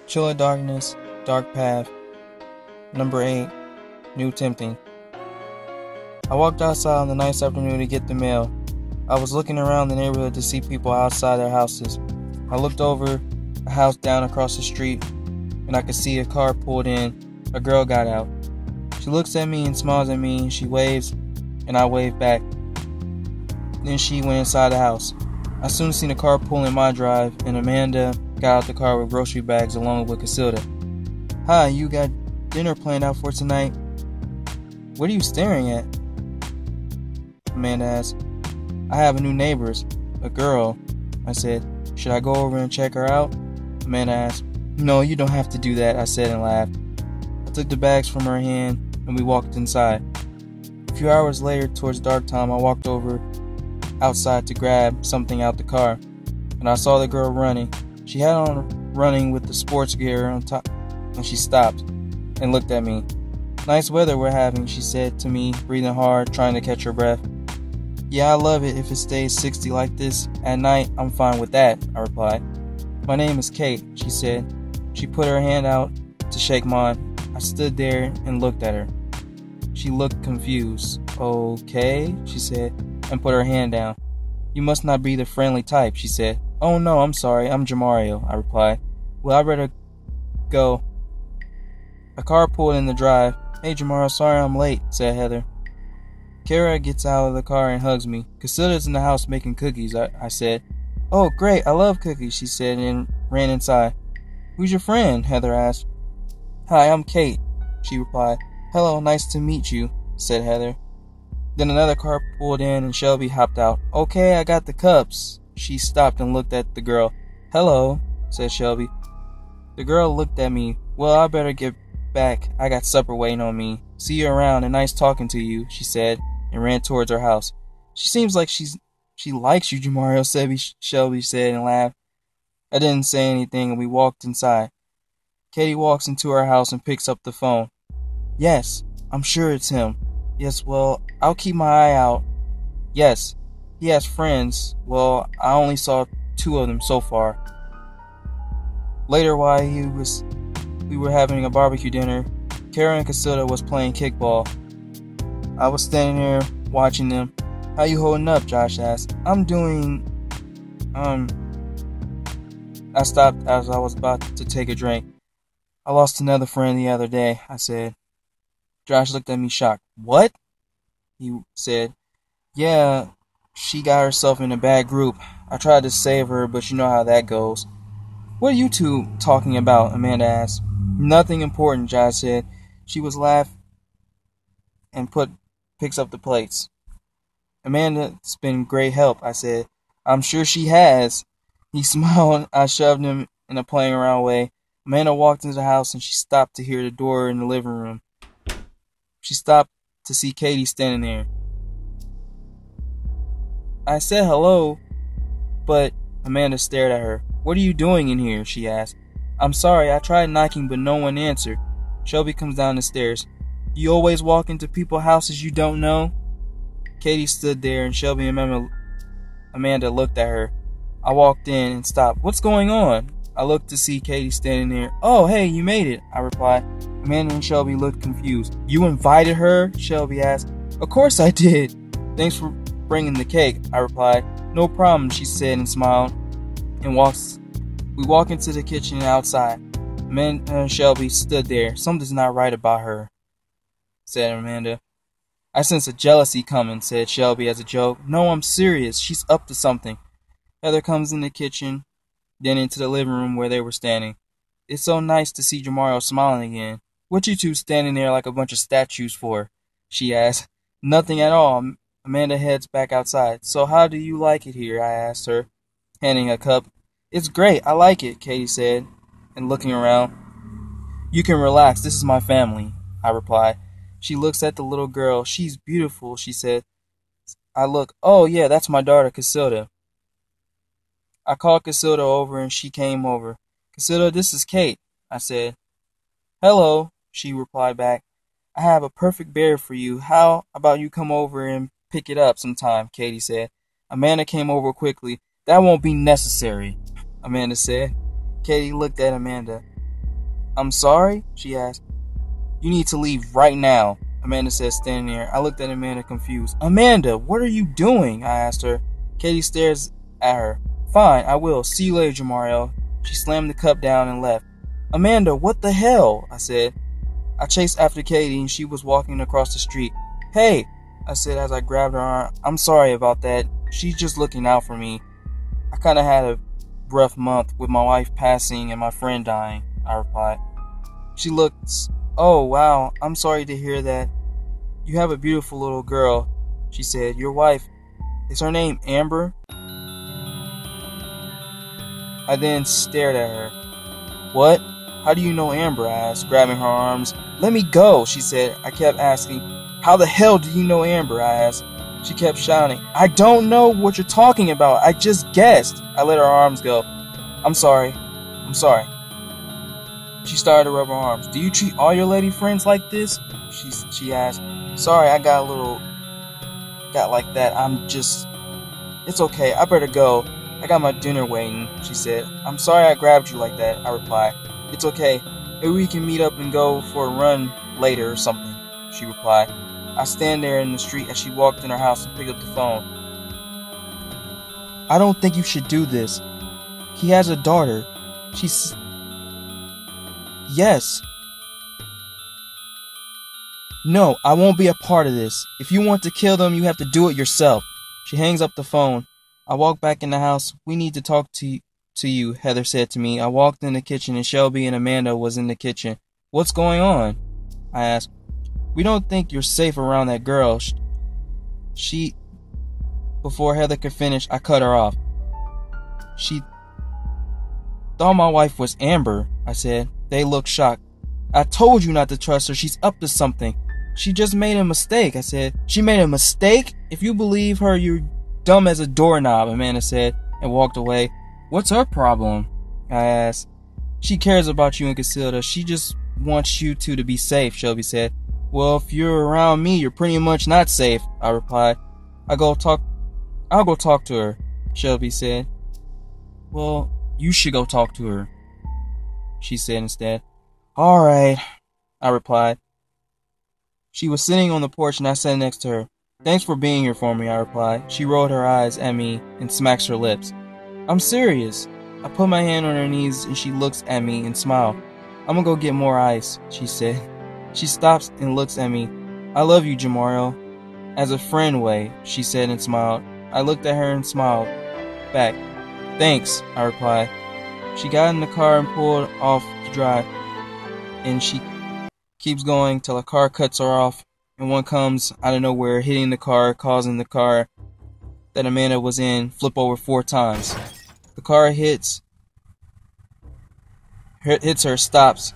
Chill of Darkness, Dark Path. Number 8, New Tempting. I walked outside on the nice afternoon to get the mail. I was looking around the neighborhood to see people outside their houses. I looked over a house down across the street, and I could see a car pulled in. A girl got out. She looks at me and smiles at me, and she waves, and I wave back. Then she went inside the house. I soon seen a car pull in my drive, and Amanda got out the car with grocery bags along with Casilda. "Hi, you got dinner planned out for tonight? What are you staring at?" Amanda asked. "I have a new neighbor, a girl." I said. "Should I go over and check her out?" Amanda asked. "No, you don't have to do that," I said and laughed. I took the bags from her hand and we walked inside. A few hours later, towards dark time, I walked over outside to grab something out the car, and I saw the girl running. She had on running with the sports gear on top, and she stopped and looked at me. "Nice weather we're having," she said to me, breathing hard, trying to catch her breath. "Yeah, I love it if it stays 60 like this. At night, I'm fine with that," I replied. "My name is Kate," she said. She put her hand out to shake mine. I stood there and looked at her. She looked confused. "Okay," she said, and put her hand down. "You must not be the friendly type," she said. "Oh no, I'm sorry, I'm Jamario," I replied. "Well, I better go." A car pulled in the drive. "Hey Jamario, sorry I'm late," said Heather. Kara gets out of the car and hugs me. "Casilla's in the house making cookies," I said. "Oh great, I love cookies," she said and ran inside. "Who's your friend?" Heather asked. "Hi, I'm Kate," she replied. "Hello, nice to meet you," said Heather. Then another car pulled in and Shelby hopped out. "Okay, I got the cups." She stopped and looked at the girl. "Hello," said Shelby. The girl looked at me. "Well, I better get back. I got supper waiting on me. See you around and nice talking to you," she said, and ran towards her house. "She seems like she likes you, Jamario," Shelby said and laughed. I didn't say anything and we walked inside. Katie walks into her house and picks up the phone. "Yes, I'm sure it's him. Yes, well, I'll keep my eye out. Yes, he has friends. Well, I only saw 2 of them so far." Later, while we were having a barbecue dinner, Kara and Casilda was playing kickball. I was standing there watching them. "How you holding up?" Josh asked. "I'm doing, I stopped as I was about to take a drink. "I lost another friend the other day," I said. Josh looked at me shocked. "What?" he said. "Yeah, she got herself in a bad group. I tried to save her, but you know how that goes." "What are you two talking about?" Amanda asked. "Nothing important," Josh said. She was laughing and picks up the plates. "Amanda's been great help," I said. "I'm sure she has." He smiled. I shoved him in a playing around way. Amanda walked into the house and she stopped to hear the door in the living room. She stopped to see Katie standing there. I said hello, but Amanda stared at her. "What are you doing in here?" she asked. "I'm sorry, I tried knocking but no one answered." Shelby comes down the stairs. "You always walk into people's houses you don't know?" Katie stood there and Shelby and Amanda looked at her. I walked in and stopped. "What's going on?" I looked to see Katie standing there. "Oh, hey, you made it," I replied. Amanda and Shelby looked confused. "You invited her?" Shelby asked. "Of course I did." "Thanks for bringing the cake," I replied. "No problem," she said and smiled. We walked into the kitchen and outside. Amanda and Shelby stood there. "Something's not right about her," said Amanda. "I sense a jealousy coming," said Shelby as a joke. "No, I'm serious. She's up to something." Heather comes in the kitchen, then into the living room where they were standing. "It's so nice to see Jamario smiling again. What you two standing there like a bunch of statues for?" she asked. "Nothing at all." Amanda heads back outside. "So how do you like it here?" I asked her, handing a cup. "It's great. I like it," Katie said, and looking around. "You can relax. This is my family," I replied. She looks at the little girl. "She's beautiful," she said. I look. "Oh yeah, that's my daughter, Casilda." I called Casilda over and she came over. "Casilda, this is Kate," I said. "Hello," she replied back. "I have a perfect bear for you. How about you come over and pick it up sometime?" Katie said. Amanda came over quickly. "That won't be necessary," Amanda said. Katie looked at Amanda. I'm sorry? She asked. You need to leave right now, Amanda said, standing there. I looked at Amanda confused. Amanda, what are you doing? I asked her. Katie stares at her. Fine, I will. See you later, jamario. She slammed the cup down and left. Amanda, what the hell? I said. I chased after Katie and she was walking across the street. Hey, I said as I grabbed her arm. I'm sorry about that. She's just looking out for me. I kind of had a rough month with my wife passing and my friend dying, I replied. She looked. Oh, wow, I'm sorry to hear that. You have a beautiful little girl, she said. Your wife, is her name Amber? I then stared at her. What? How do you know Amber? I asked, grabbing her arms. Let me go, she said. I kept asking. How the hell do you know Amber? I asked. She kept shouting. I don't know what you're talking about. I just guessed. I let her arms go. I'm sorry. She started to rub her arms. Do you treat all your lady friends like this? She asked. Sorry, I got like that. It's okay. I better go. I got my dinner waiting, she said. I'm sorry I grabbed you like that, I replied. It's okay. Maybe we can meet up and go for a run later or something, she replied. I stand there in the street as she walked in her house and picked up the phone. I don't think you should do this. He has a daughter. Yes. No, I won't be a part of this. If you want to kill them, you have to do it yourself. She hangs up the phone. I walk back in the house. We need to talk to you, Heather said to me. I walked in the kitchen and Shelby and Amanda was in the kitchen. What's going on? I asked. We don't think you're safe around that girl. Before Heather could finish, I cut her off. She thought my wife was Amber, I said. They looked shocked. I told you not to trust her. She's up to something. She just made a mistake, I said. She made a mistake? If you believe her, you're dumb as a doorknob, Amanda said, and walked away. What's her problem? I asked. She cares about you and Casilda. She just wants you two to be safe, Shelby said. Well, if you're around me, you're pretty much not safe, I replied. I'll go talk to her, Shelby said. Well, you should go talk to her, she said instead. All right, I replied. She was sitting on the porch and I sat next to her. Thanks for being here for me, I replied. She rolled her eyes at me and smacks her lips. I'm serious. I put my hand on her knees and she looks at me and smiled. I'm gonna go get more ice, she said. She stops and looks at me. I love you, jamario. As a friend way, she said and smiled. I looked at her and smiled back. Thanks, I replied. She got in the car and pulled off to drive. And she keeps going till a car cuts her off, and one comes out of nowhere, hitting the car, causing the car that Amanda was in flip over 4 times. The car hits her, stops,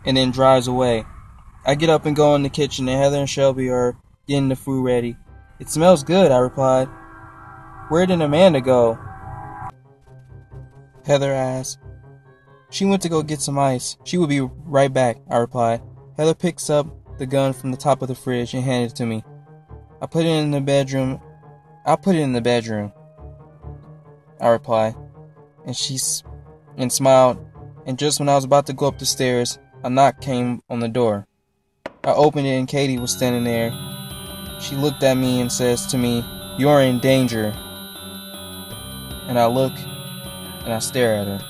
and then drives away. I get up and go in the kitchen, and Heather and Shelby are getting the food ready. It smells good, I replied. Where did Amanda go? Heather asked. She went to go get some ice. She will be right back, I replied. Heather picks up the gun from the top of the fridge and handed it to me. I'll put it in the bedroom, I replied. And she smiled. And just when I was about to go up the stairs, a knock came on the door. I opened it and Katie was standing there. She looked at me and says to me, "You're in danger." And I look and I stare at her.